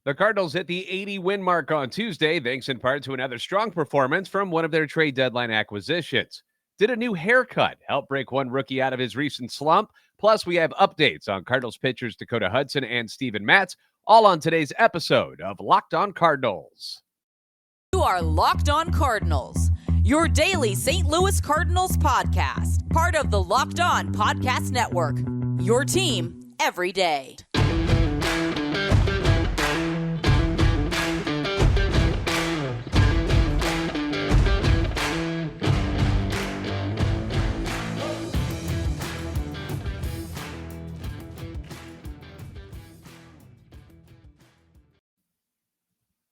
The Cardinals hit the 80-win mark on Tuesday, thanks in part to another strong performance from one of their trade deadline acquisitions. Did a new haircut help break one rookie out of his recent slump? Plus, we have updates on Cardinals pitchers Dakota Hudson and Matz, all on today's episode of Locked On Cardinals. You are Locked On Cardinals, your daily St. Louis Cardinals podcast, part of the Locked On Podcast Network, your team every day.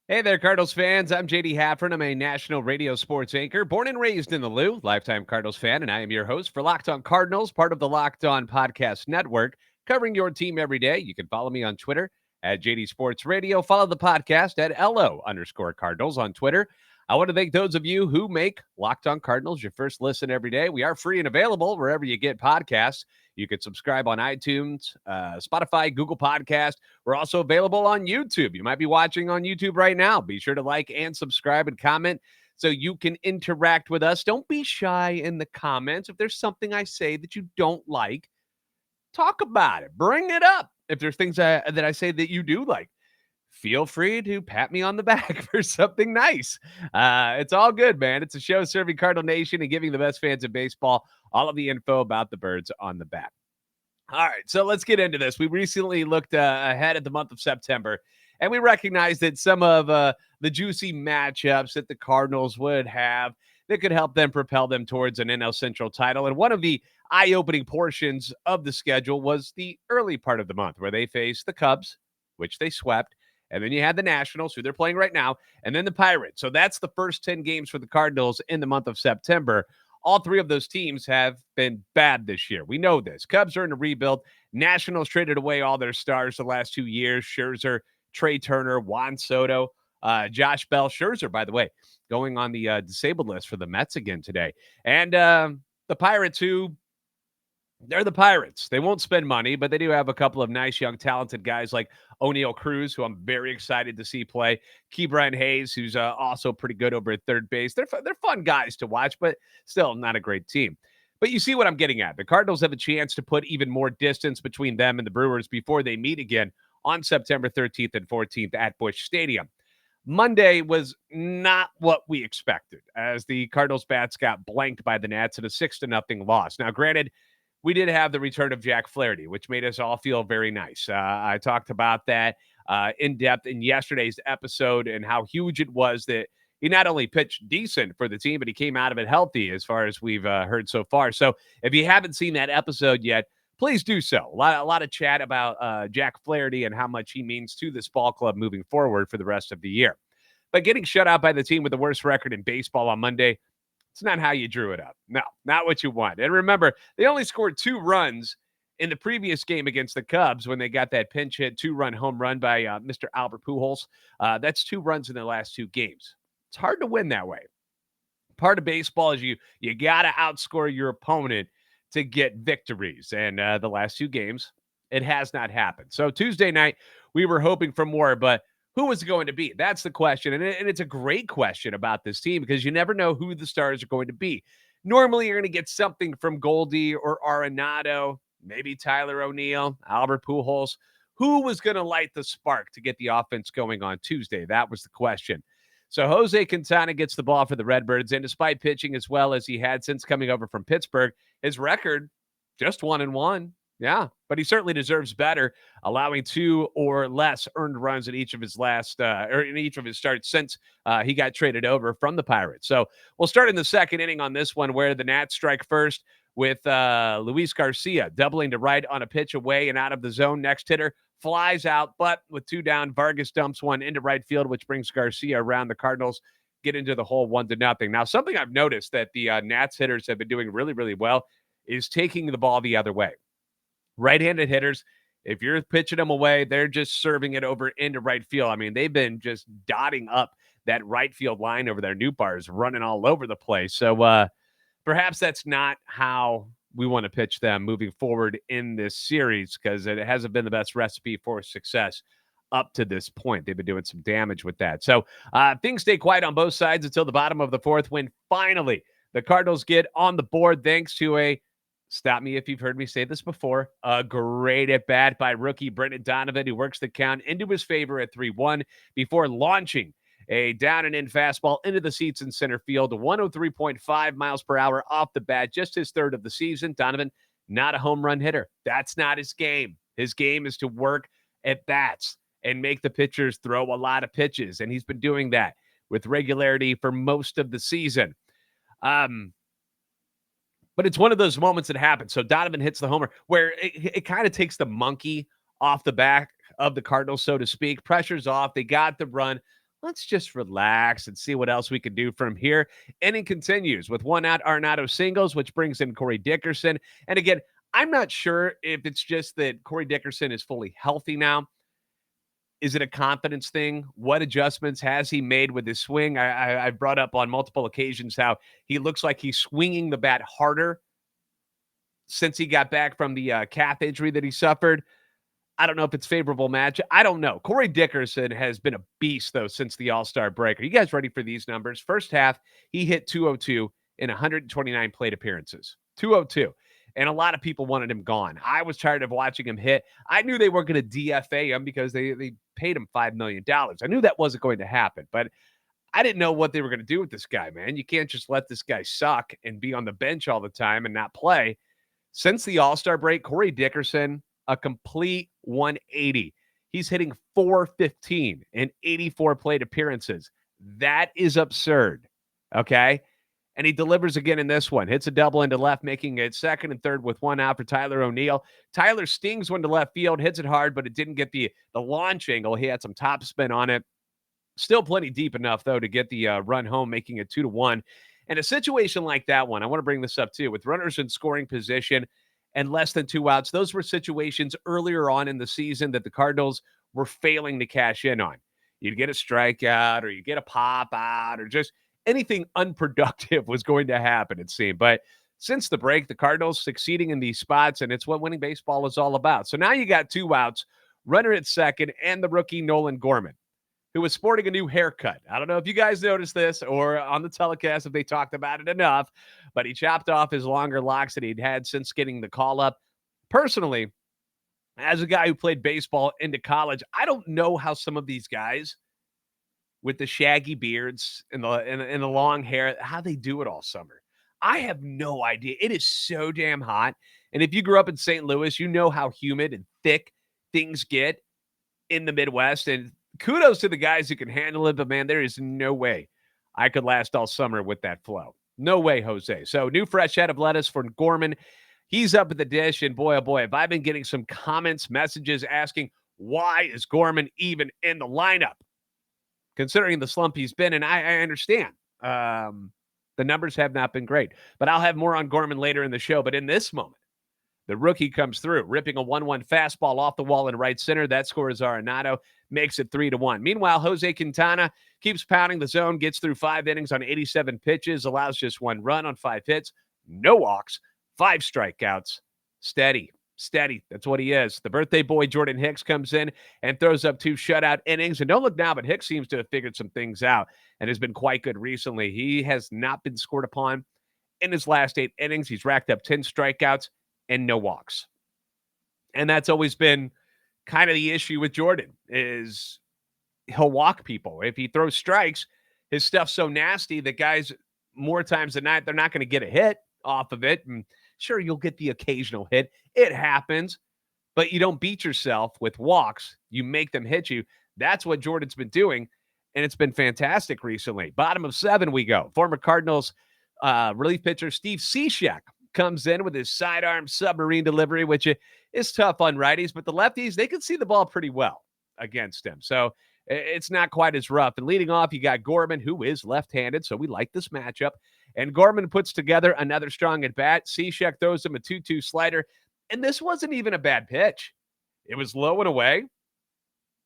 Hey there, Cardinals fans. I'm JD Haffern. I'm a national radio sports anchor, born and raised in the Lou, lifetime Cardinals fan, and I am your host for Locked On Cardinals, part of the Locked On Podcast Network, covering your team every day. You can follow me on Twitter at JD Sports Radio. Follow the podcast at LO_Cardinals on Twitter. I want to thank those of you who make Locked On Cardinals your first listen every day. We are free and available wherever you get podcasts. You can subscribe on iTunes, Spotify, Google Podcast. We're also available on YouTube. You might be watching on YouTube right now. Be sure to like and subscribe and comment so you can interact with us. Don't be shy in the comments. If there's something I say that you don't like, talk about it. Bring it up. If there's things that I say that you do like, feel free to pat me on the back for something nice. It's all good, man. It's a show serving Cardinal Nation and giving the best fans of baseball all of the info about the birds on the bat. All right, so let's get into this. We recently looked ahead at the month of September, and we recognized that some of the juicy matchups that the Cardinals would have that could help them propel them towards an NL Central title. And one of the eye-opening portions of the schedule was the early part of the month where they faced the Cubs, which they swept. And then you had the Nationals, who they're playing right now, and then the Pirates. So that's the first 10 games for the Cardinals in the month of September. All three of those teams have been bad this year. We know this. Cubs are in a rebuild. Nationals traded away all their stars the last 2 years. Scherzer, Trey Turner, Juan Soto, Josh Bell. Scherzer, by the way, going on the disabled list for the Mets again today. And the Pirates, they're the Pirates. They won't spend money, but they do have a couple of nice, young, talented guys like O'Neal Cruz, who I'm very excited to see play. Ke'Bryan Hayes, who's also pretty good over at third base. They're fun guys to watch, but still not a great team. But you see what I'm getting at. The Cardinals have a chance to put even more distance between them and the Brewers before they meet again on September 13th and 14th at Busch Stadium. Monday was not what we expected, as the Cardinals bats got blanked by the Nats in a 6-0 loss. Now, granted, we did have the return of Jack Flaherty, which made us all feel very nice. I talked about that in depth in yesterday's episode and how huge it was that he not only pitched decent for the team, but he came out of it healthy as far as we've heard so far. So if you haven't seen that episode yet, please do so. A lot of chat about Jack Flaherty and how much he means to this ball club moving forward for the rest of the year. But getting shut out by the team with the worst record in baseball on Monday, it's not how you drew it up. No, not what you want. And remember, they only scored 2 runs in the previous game against the Cubs when they got that pinch hit 2-run home run by Mr. Albert Pujols. That's 2 runs in the last 2 games. It's hard to win that way. Part of baseball is you got to outscore your opponent to get victories. And the last 2 games, it has not happened. So Tuesday night, we were hoping for more, but who was it going to be? That's the question. And it's a great question about this team because you never know who the stars are going to be. Normally, you're going to get something from Goldie or Arenado, maybe Tyler O'Neill, Albert Pujols. Who was going to light the spark to get the offense going on Tuesday? That was the question. So Jose Quintana gets the ball for the Redbirds, and despite pitching as well as he had since coming over from Pittsburgh, his record just 1-1. Yeah, but he certainly deserves better, allowing 2 or less earned runs in each of his in each of his starts since he got traded over from the Pirates. So we'll start in the second inning on this one, where the Nats strike first with Luis Garcia doubling to right on a pitch away and out of the zone. Next hitter flies out, but with 2 down, Vargas dumps one into right field, which brings Garcia around. The Cardinals get into the hole 1-0. Now, something I've noticed that the Nats hitters have been doing really, really well is taking the ball the other way. Right-handed hitters, if you're pitching them away, they're just serving it over into right field. I mean, they've been just dotting up that right field line over there. Nootbaar is running all over the place. So perhaps that's not how we want to pitch them moving forward in this series, because it hasn't been the best recipe for success up to this point. They've been doing some damage with that. So things stay quiet on both sides until the bottom of the fourth, when finally the Cardinals get on the board thanks to a, stop me if you've heard me say this before, a great at bat by rookie Brendan Donovan, who works the count into his favor at 3-1 before launching a down and in fastball into the seats in center field, 103.5 miles per hour off the bat, just his third of the season. Donovan, not a home run hitter. That's not his game. His game is to work at bats and make the pitchers throw a lot of pitches, and he's been doing that with regularity for most of the season. But it's one of those moments that happens. So Donovan hits the homer where it kind of takes the monkey off the back of the Cardinals, so to speak. Pressure's off. They got the run. Let's just relax and see what else we can do from here. Inning continues with one out, Arenado singles, which brings in Corey Dickerson. And again, I'm not sure if it's just that Corey Dickerson is fully healthy now. Is it a confidence thing? What adjustments has he made with his swing? I've brought up on multiple occasions how he looks like he's swinging the bat harder since he got back from the calf injury that he suffered. I don't know if it's favorable match. I don't know. Corey Dickerson has been a beast, though, since the All-Star break. Are you guys ready for these numbers? First half, he hit 202 in 129 plate appearances. 202. And a lot of people wanted him gone. I was tired of watching him hit. I knew they weren't going to DFA him because they paid him $5 million. I knew that wasn't going to happen, but I didn't know what they were going to do with this guy, man. You can't just let this guy suck and be on the bench all the time and not play. Since the All-Star break, Corey Dickerson, a complete 180. He's hitting .415 in 84 plate appearances. That is absurd, okay? And he delivers again in this one. Hits a double into left, making it second and third with one out for Tyler O'Neill. Tyler stings one to left field, hits it hard, but it didn't get the launch angle. He had some top spin on it. Still plenty deep enough, though, to get the run home, making it 2-1. And a situation like that one, I want to bring this up, too, with runners in scoring position and less than 2 outs. Those were situations earlier on in the season that the Cardinals were failing to cash in on. You'd get a strikeout or you get a pop out or just anything unproductive was going to happen, it seemed. But since the break, the Cardinals succeeding in these spots, and it's what winning baseball is all about. So now you got 2 outs, runner at second, and the rookie Nolan Gorman, who was sporting a new haircut. I don't know if you guys noticed this or on the telecast if they talked about it enough, but he chopped off his longer locks that he'd had since getting the call up. Personally, as a guy who played baseball into college, I don't know how some of these guys with the shaggy beards and the long hair, how they do it all summer. I have no idea. It is so damn hot. And if you grew up in St. Louis, you know how humid and thick things get in the Midwest. And kudos to the guys who can handle it, but man, there is no way I could last all summer with that flow. No way, Jose. So new fresh head of lettuce for Gorman. He's up at the dish, and boy, oh boy, have I been getting some comments, messages asking, why is Gorman even in the lineup? Considering the slump he's been in, I understand. The numbers have not been great, but I'll have more on Gorman later in the show. But in this moment, the rookie comes through, ripping a 1-1 fastball off the wall in right center. That scores Arenado, makes it 3-1. Meanwhile, Jose Quintana keeps pounding the zone, gets through 5 innings on 87 pitches, allows just 1 run on 5 hits, no walks, 5 strikeouts. Steady. That's what he is. The birthday boy, Jordan Hicks, comes in and throws up 2 shutout innings. And don't look now, but Hicks seems to have figured some things out and has been quite good recently. He has not been scored upon in his last 8 innings. He's racked up 10 strikeouts and no walks. And that's always been kind of the issue with Jordan, is he'll walk people. If he throws strikes, his stuff's so nasty that guys, more times than not, they're not going to get a hit off of it. And sure, you'll get the occasional hit. It happens, but you don't beat yourself with walks. You make them hit you. That's what Jordan's been doing, and it's been fantastic recently. Bottom of 7 we go. Former Cardinals relief pitcher Steve Cishek comes in with his sidearm submarine delivery, which is tough on righties, but the lefties, they can see the ball pretty well against him. So it's not quite as rough. And leading off, you got Gorman, who is left-handed, so we like this matchup. And Gorman puts together another strong at-bat. Cishek throws him a 2-2 slider, and this wasn't even a bad pitch. It was low and away.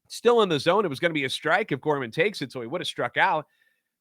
Still in the zone. It was going to be a strike if Gorman takes it, so he would have struck out.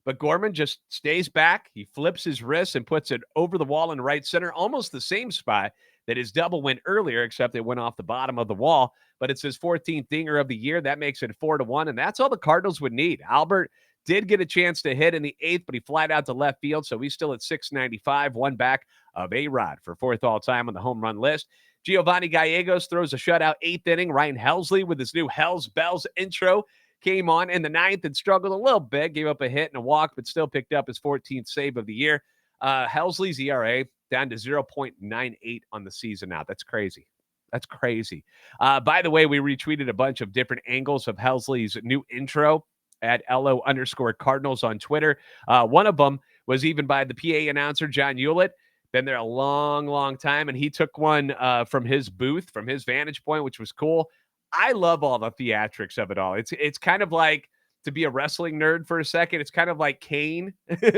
But Gorman just stays back. He flips his wrist and puts it over the wall in right center, almost the same spot that his double went earlier, except it went off the bottom of the wall. But it's his 14th dinger of the year. That makes it 4-1, and that's all the Cardinals would need. Albert did get a chance to hit in the 8th, but he flied out to left field, so he's still at 695, one back of A-Rod for 4th all-time on the home run list. Giovanni Gallegos throws a shutout 8th inning. Ryan Helsley with his new Hells Bells intro came on in the 9th and struggled a little bit, gave up a hit and a walk, but still picked up his 14th save of the year. Helsley's ERA down to 0.98 on the season now. That's crazy. That's crazy. By the way, we retweeted a bunch of different angles of Helsley's new intro at LO_Cardinals on Twitter. One of them was even by the PA announcer, John Hewlett. Been there a long, long time, and he took one from his booth, from his vantage point, which was cool. I love all the theatrics of it all. It's kind of like, to be a wrestling nerd for a second, it's kind of like Kane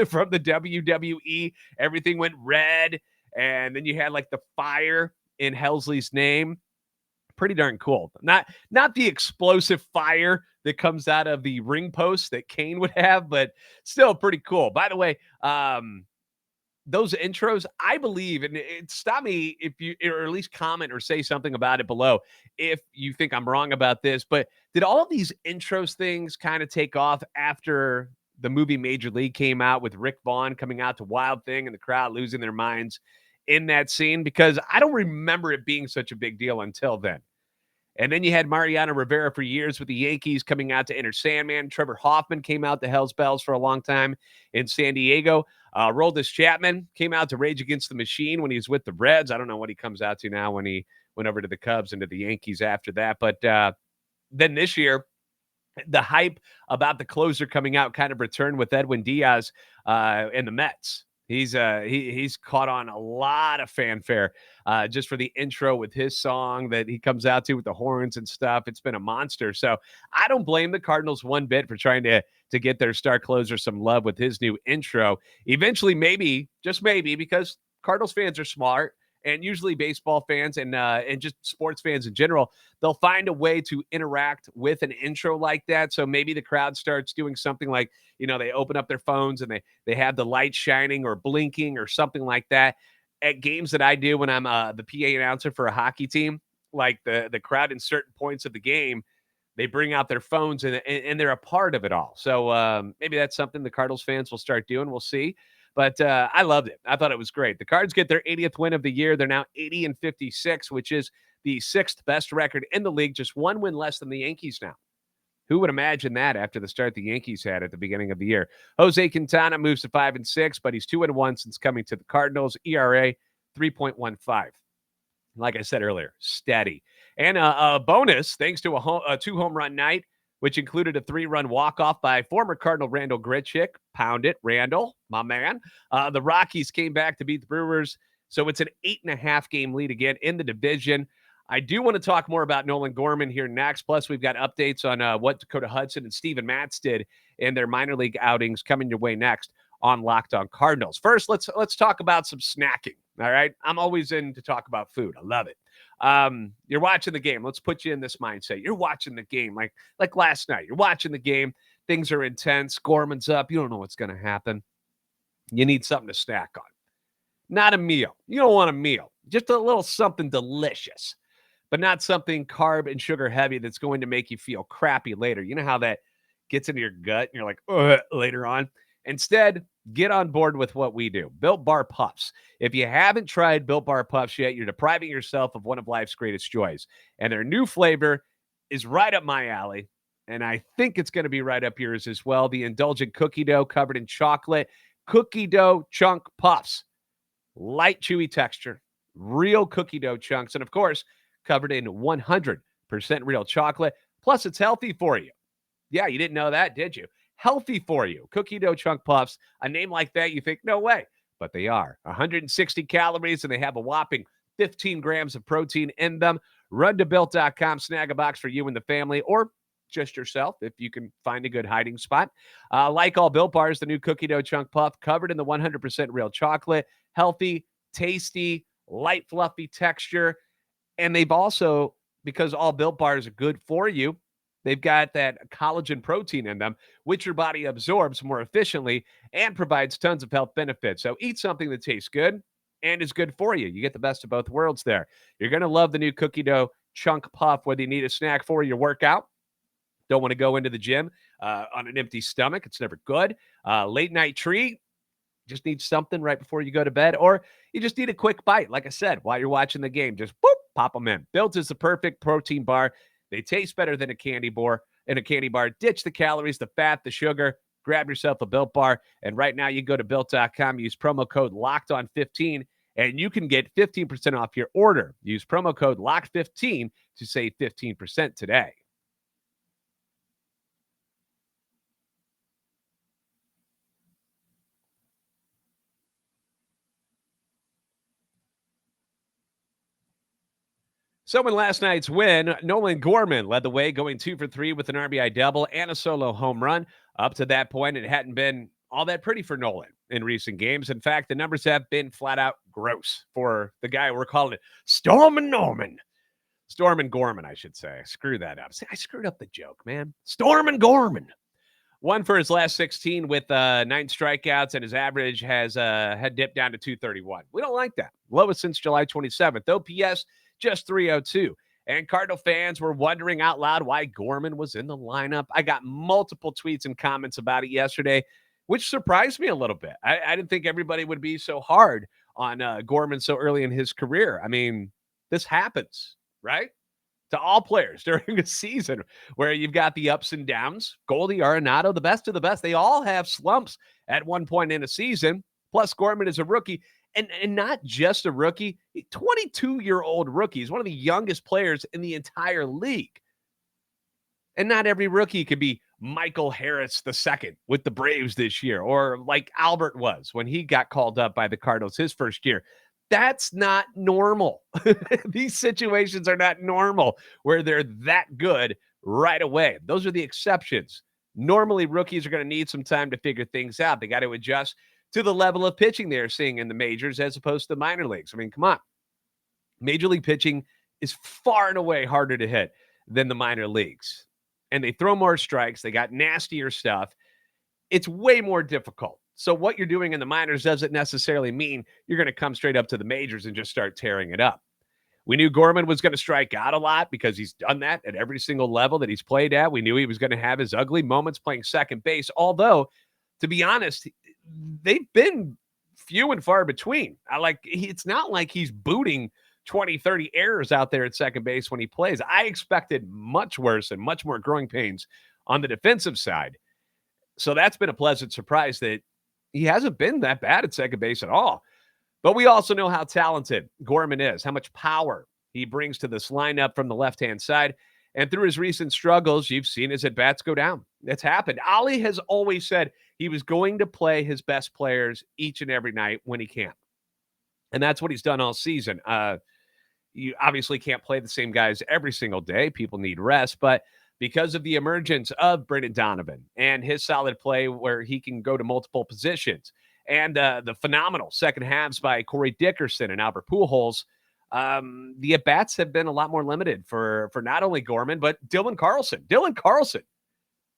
from the WWE. Everything went red, and then you had like the fire in Helsley's name. Pretty darn cool. Not the explosive fire that comes out of the ring post that Kane would have, but still pretty cool. By the way, those intros, I believe, and stop me if you, or at least comment or say something about it below if you think I'm wrong about this, but did all of these intros things kind of take off after the movie Major League came out, with Rick Vaughn coming out to Wild Thing and the crowd losing their minds in that scene? Because I don't remember it being such a big deal until then. And then you had Mariano Rivera for years with the Yankees coming out to Enter Sandman. Trevor Hoffman came out to Hells Bells for a long time in San Diego. Roldis Chapman came out to Rage Against the Machine when he was with the Reds. I don't know what he comes out to now when he went over to the Cubs and to the Yankees after that. But then this year, the hype about the closer coming out kind of returned with Edwin Diaz and the Mets. He's caught on a lot of fanfare just for the intro with his song that he comes out to with the horns and stuff. It's been a monster. So I don't blame the Cardinals one bit for trying to get their star closer some love with his new intro. Eventually, maybe, just maybe, because Cardinals fans are smart, and usually baseball fans and just sports fans in general, they'll find a way to interact with an intro like that. So maybe the crowd starts doing something like, they open up their phones and they have the light shining or blinking or something like that. At games that I do when I'm the PA announcer for a hockey team, like the crowd in certain points of the game, they bring out their phones and they're a part of it all. So maybe that's something the Cardinals fans will start doing. We'll see. But I loved it. I thought it was great. The Cards get their 80th win of the year. They're now 80-56, which is the 6th best record in the league, just one win less than the Yankees now. Who would imagine that after the start the Yankees had at the beginning of the year? Jose Quintana moves to 5-6, but he's 2-1 since coming to the Cardinals. ERA 3.15. Like I said earlier, steady. And a bonus, thanks to a 2-home run night, which included a 3-run walk-off by former Cardinal Randall Grichuk. Pound it, Randall, my man. The Rockies came back to beat the Brewers, so it's an 8.5-game lead again in the division. I do want to talk more about Nolan Gorman here next. Plus, we've got updates on what Dakota Hudson and Steven Matz did in their minor league outings coming your way next on Locked On Cardinals. First, let's talk about some snacking. All right, I'm always in to talk about food. I love it. You're watching the game. Let's put you in this mindset. You're watching the game like last night. You're watching the game. Things are intense. Gorman's up. You don't know what's going to happen. You need something to snack on. Not a meal. You don't want a meal. Just a little something delicious, but not something carb and sugar heavy that's going to make you feel crappy later. You know how that gets into your gut and you're like, ugh, later on. Instead, get on board with what we do. Built Bar Puffs. If you haven't tried Built Bar Puffs yet, you're depriving yourself of one of life's greatest joys. And their new flavor is right up my alley. And I think it's going to be right up yours as well. The indulgent cookie dough covered in chocolate. Cookie dough chunk puffs. Light, chewy texture. Real cookie dough chunks. And of course, covered in 100% real chocolate. Plus, it's healthy for you. Yeah, you didn't know that, did you? Healthy for you. Cookie dough chunk puffs. A name like that, you think, no way. But they are. 160 calories, and they have a whopping 15 grams of protein in them. Run to Built.com, snag a box for you and the family, or just yourself if you can find a good hiding spot. Like all Built Bars, the new cookie dough chunk puff, covered in the 100% real chocolate. Healthy, tasty, light, fluffy texture. And they've also, because all Built Bars are good for you, they've got that collagen protein in them, which your body absorbs more efficiently and provides tons of health benefits. So eat something that tastes good and is good for you. You get the best of both worlds there. You're going to love the new cookie dough chunk puff, whether you need a snack for your workout, don't want to go into the gym on an empty stomach. It's never good. Late night treat, just need something right before you go to bed, or you just need a quick bite. Like I said, while you're watching the game, just boop, pop them in. Built is the perfect protein bar. They taste better than a candy bar. Ditch the calories, the fat, the sugar. Grab yourself a Built bar. And right now you go to Built.com, use promo code LOCKEDON15, and you can get 15% off your order. Use promo code LOCKED15 to save 15% today. So in last night's win, Nolan Gorman led the way, going 2 for 3 with an RBI double and a solo home run. Up to that point, it hadn't been all that pretty for Nolan in recent games. In fact, the numbers have been flat out gross for the guy we're calling it Stormin' Gorman, I should say. Screw that up. See, I screwed up the joke, man. Stormin' Gorman. One for his last 16 with 9 strikeouts, and his average had dipped down to 231. We don't like that. Lowest since July 27th. OPS just 302. And Cardinal fans were wondering out loud why Gorman was in the lineup. I got multiple tweets and comments about it yesterday, which surprised me a little bit. I didn't think everybody would be so hard on Gorman so early in his career. I mean, this happens, right? To all players during a season where you've got the ups and downs. Goldie, Arenado, the best of the best. They all have slumps at one point in a season. Plus, Gorman is a rookie. And not just a rookie, 22-year-old rookie. He's one of the youngest players in the entire league. And not every rookie could be Michael Harris II with the Braves this year, or like Albert was when he got called up by the Cardinals his first year. That's not normal. These situations are not normal where they're that good right away. Those are the exceptions. Normally, rookies are going to need some time to figure things out. They got to adjust to the level of pitching they're seeing in the majors as opposed to the minor leagues. I mean, come on. Major league pitching is far and away harder to hit than the minor leagues. And they throw more strikes. They got nastier stuff. It's way more difficult. So what you're doing in the minors doesn't necessarily mean you're going to come straight up to the majors and just start tearing it up. We knew Gorman was going to strike out a lot because he's done that at every single level that he's played at. We knew he was going to have his ugly moments playing second base, although, to be honest, they've been few and far between. It's not like he's booting 20, 30 errors out there at second base when he plays. I expected much worse and much more growing pains on the defensive side. So that's been a pleasant surprise that he hasn't been that bad at second base at all. But we also know how talented Gorman is, how much power he brings to this lineup from the left-hand side. And through his recent struggles, you've seen his at-bats go down. It's happened. Ollie has always said he was going to play his best players each and every night when he can. And that's what he's done all season. You obviously can't play the same guys every single day. People need rest. But because of the emergence of Brendan Donovan and his solid play where he can go to multiple positions, and the phenomenal second halves by Corey Dickerson and Albert Pujols, the at-bats have been a lot more limited for not only Gorman, but Dylan Carlson. Dylan Carlson,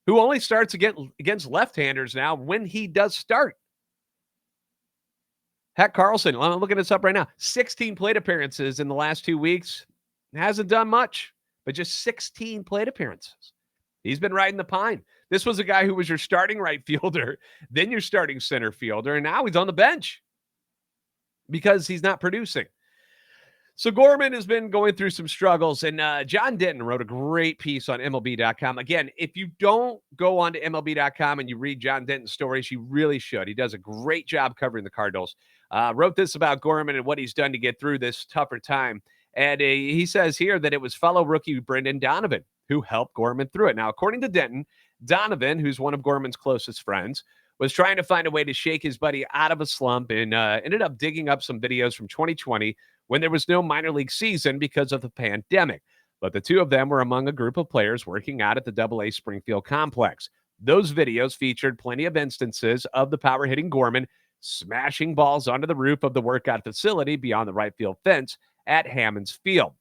who only starts against left-handers now when he does start. Heck, Carlson, I'm looking this up right now, 16 plate appearances in the last 2 weeks. Hasn't done much, but just 16 plate appearances. He's been riding the pine. This was a guy who was your starting right fielder, then your starting center fielder, and now he's on the bench because he's not producing. So Gorman has been going through some struggles, and John Denton wrote a great piece on MLB.com. Again, if you don't go on to MLB.com and you read John Denton's stories, you really should. He does a great job covering the Cardinals. Wrote this about Gorman and what he's done to get through this tougher time. And he says here that it was fellow rookie Brendan Donovan who helped Gorman through it. Now, according to Denton, Donovan, who's one of Gorman's closest friends, was trying to find a way to shake his buddy out of a slump and ended up digging up some videos from 2020 when there was no minor league season because of the pandemic. But the two of them were among a group of players working out at the AA Springfield complex. Those videos featured plenty of instances of the power-hitting Gorman smashing balls onto the roof of the workout facility beyond the right field fence at Hammons Field.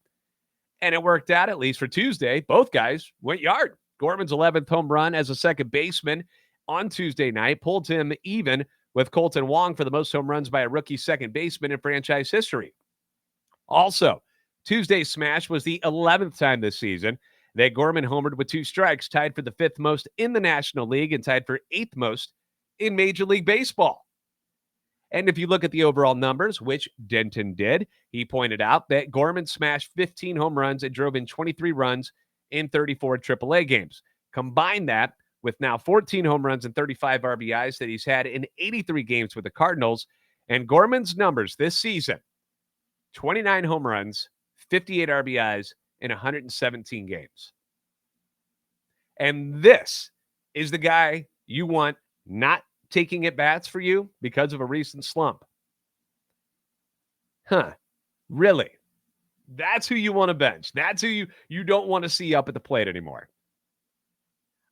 And it worked out, at least for Tuesday. Both guys went yard. Gorman's 11th home run as a second baseman on Tuesday night pulled him even with Colton Wong for the most home runs by a rookie second baseman in franchise history. Also, Tuesday's smash was the 11th time this season that Gorman homered with 2 strikes, tied for the 5th most in the National League and tied for 8th most in Major League Baseball. And if you look at the overall numbers, which Denton did, he pointed out that Gorman smashed 15 home runs and drove in 23 runs in 34 AAA games. Combine that with now 14 home runs and 35 RBIs that he's had in 83 games with the Cardinals, and Gorman's numbers this season: 29 home runs, 58 RBIs in 117 games. And this is the guy you want not taking at bats for you because of a recent slump. Really? That's who you want to bench. That's who you don't want to see up at the plate anymore.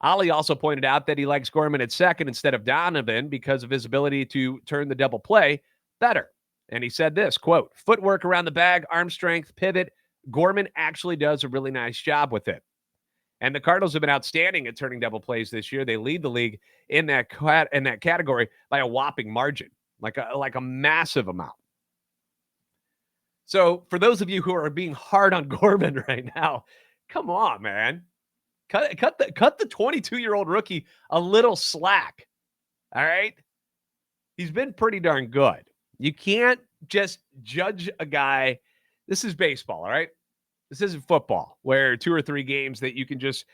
Ollie also pointed out that he likes Gorman at second instead of Donovan because of his ability to turn the double play better. And he said this, quote, "Footwork around the bag, arm strength, pivot. Gorman actually does a really nice job with it." And the Cardinals have been outstanding at turning double plays this year. They lead the league in that category by a whopping margin, like a massive amount. So for those of you who are being hard on Gorman right now, come on, man. Cut the 22-year-old rookie a little slack. All right? He's been pretty darn good. You can't just judge a guy. This is baseball, all right? This isn't football where 2 or 3 games that you can just,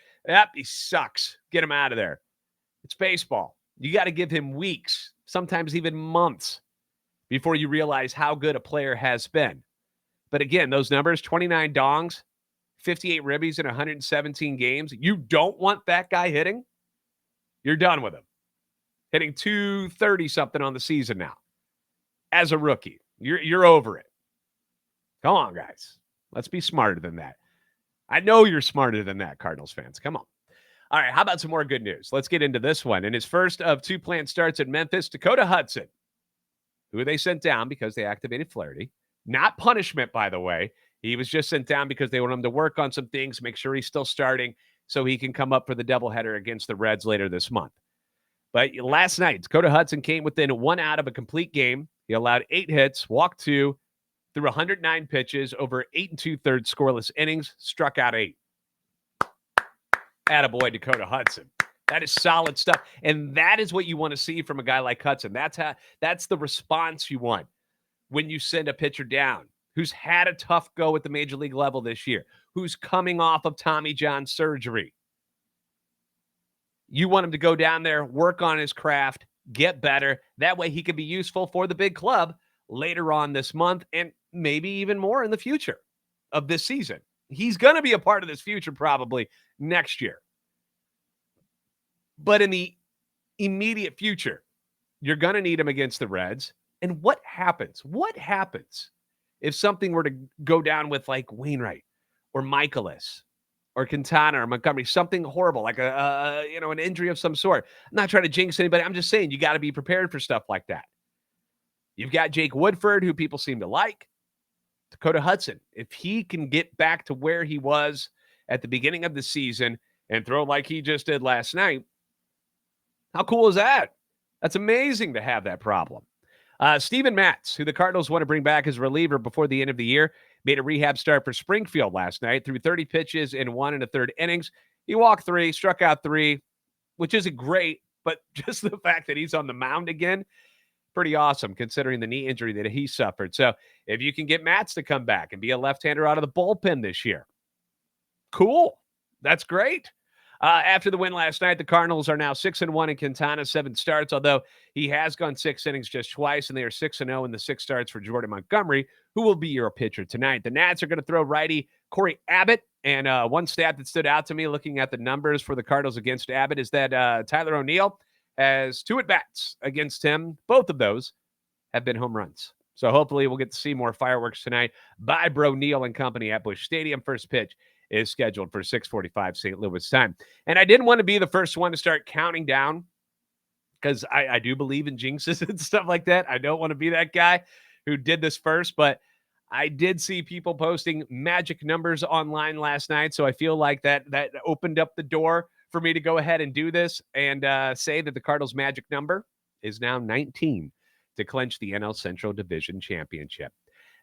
he sucks. Get him out of there. It's baseball. You got to give him weeks, sometimes even months, before you realize how good a player has been. But again, those numbers, 29 dongs, 58 ribbies in 117 games. You don't want that guy hitting. You're done with him. Hitting 230-something on the season now. As a rookie, you're over it. Come on, guys. Let's be smarter than that. I know you're smarter than that, Cardinals fans. Come on. All right, how about some more good news? Let's get into this one. In his first of 2 planned starts at Memphis, Dakota Hudson, who they sent down because they activated Flaherty. Not punishment, by the way. He was just sent down because they want him to work on some things, make sure he's still starting so he can come up for the doubleheader against the Reds later this month. But last night, Dakota Hudson came within 1 out of a complete game. He allowed 8 hits, walked 2, threw 109 pitches, over 8 2/3 scoreless innings, struck out 8. Attaboy, Dakota Hudson. That is solid stuff. And that is what you want to see from a guy like Hudson. That's the response you want when you send a pitcher down who's had a tough go at the major league level this year, who's coming off of Tommy John surgery. You want him to go down there, work on his craft, get better. That way he can be useful for the big club later on this month and maybe even more in the future of this season. He's going to be a part of this future probably next year. But in the immediate future, you're going to need him against the Reds. And what happens? What happens if something were to go down with like Wainwright or Michaelis or Quintana or Montgomery, something horrible, like an injury of some sort? I'm not trying to jinx anybody. I'm just saying you got to be prepared for stuff like that. You've got Jake Woodford, who people seem to like. Dakota Hudson, if he can get back to where he was at the beginning of the season and throw like he just did last night, how cool is that? That's amazing to have that problem. Steven Matz, who the Cardinals want to bring back as reliever before the end of the year, made a rehab start for Springfield last night, threw 30 pitches in 1 1/3 innings. He walked 3, struck out 3, which isn't great, but just the fact that he's on the mound again, pretty awesome considering the knee injury that he suffered. So if you can get Matz to come back and be a left-hander out of the bullpen this year, cool. That's great. After the win last night, the Cardinals are now 6-1 in Quintana, 7 starts, although he has gone 6 innings just twice, and they are 6-0 in the 6 starts for Jordan Montgomery, who will be your pitcher tonight. The Nats are going to throw righty Corey Abbott, and one stat that stood out to me looking at the numbers for the Cardinals against Abbott is that Tyler O'Neill has 2 at-bats against him. Both of those have been home runs. So hopefully we'll get to see more fireworks tonight by Bro Neal and company at Busch Stadium. First pitch is scheduled for 6:45 St. Louis time. And I didn't want to be the first one to start counting down because I do believe in jinxes and stuff like that. I don't want to be that guy who did this first, but I did see people posting magic numbers online last night. So I feel like that opened up the door for me to go ahead and do this and say that the Cardinals magic number is now 19 to clinch the NL Central Division Championship.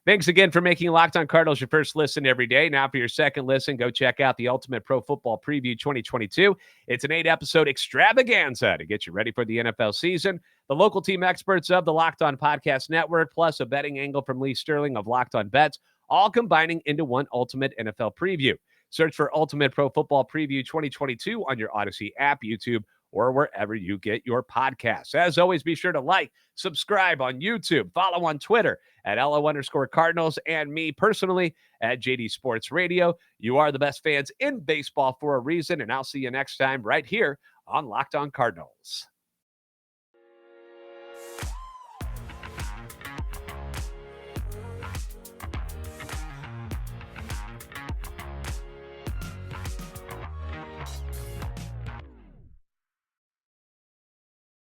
Thanks again for making Locked On Cardinals your first listen every day. Now for your second listen, go check out the Ultimate Pro Football Preview 2022. It's an 8-episode extravaganza to get you ready for the NFL season. The local team experts of the Locked On Podcast Network, plus a betting angle from Lee Sterling of Locked On Bets, all combining into one ultimate NFL preview. Search for Ultimate Pro Football Preview 2022 on your Odyssey app, YouTube, or wherever you get your podcasts. As always, be sure to like, subscribe on YouTube, follow on Twitter at LO_Cardinals, and me personally at JD Sports Radio. You are the best fans in baseball for a reason, and I'll see you next time right here on Locked On Cardinals.